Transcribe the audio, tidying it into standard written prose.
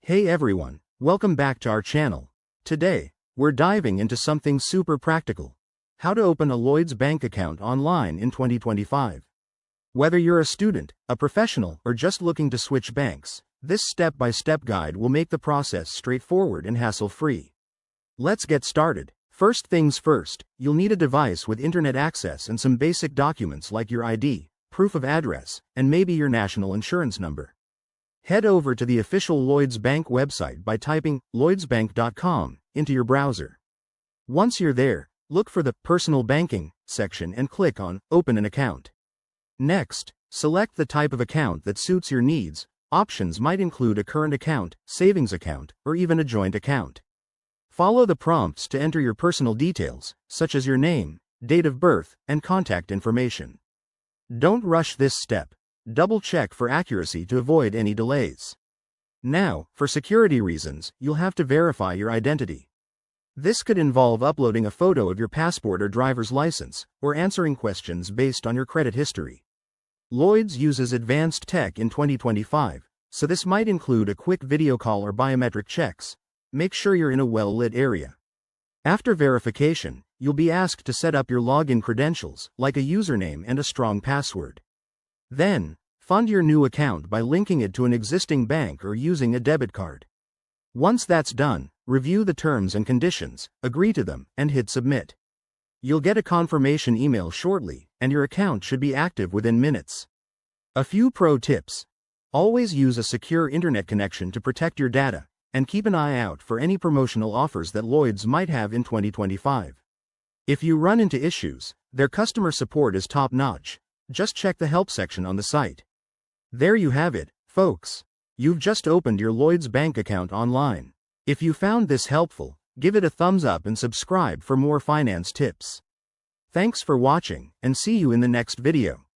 Hey everyone, welcome back to our channel. Today, we're diving into something super practical. How to open a Lloyds bank account online in 2025. Whether you're a student, a professional, or just looking to switch banks, this step-by-step guide will make the process straightforward and hassle-free. Let's get started. First things first, you'll need a device with internet access and some basic documents like your ID, proof of address, and maybe your national insurance number. Head over to the official Lloyds Bank website by typing lloydsbank.com into your browser. Once you're there, look for the Personal Banking section and click on Open an Account. Next, select the type of account that suits your needs. Options might include a current account, savings account, or even a joint account. Follow the prompts to enter your personal details, such as your name, date of birth, and contact information. Don't rush this step. Double-check for accuracy to avoid any delays. Now, for security reasons, you'll have to verify your identity. This could involve uploading a photo of your passport or driver's license, or answering questions based on your credit history. Lloyds uses advanced tech in 2025, so this might include a quick video call or biometric checks. Make sure you're in a well-lit area. After verification, you'll be asked to set up your login credentials, like a username and a strong password. Then, fund your new account by linking it to an existing bank or using a debit card. Once that's done, review the terms and conditions, agree to them, and hit submit. You'll get a confirmation email shortly, and your account should be active within minutes. A few pro tips. Always use a secure internet connection to protect your data, and keep an eye out for any promotional offers that Lloyds might have in 2025. If you run into issues, their customer support is top-notch. Just check the help section on the site. There you have it, folks. You've just opened your Lloyds bank account online. If you found this helpful, give it a thumbs up and subscribe for more finance tips. Thanks for watching, and see you in the next video.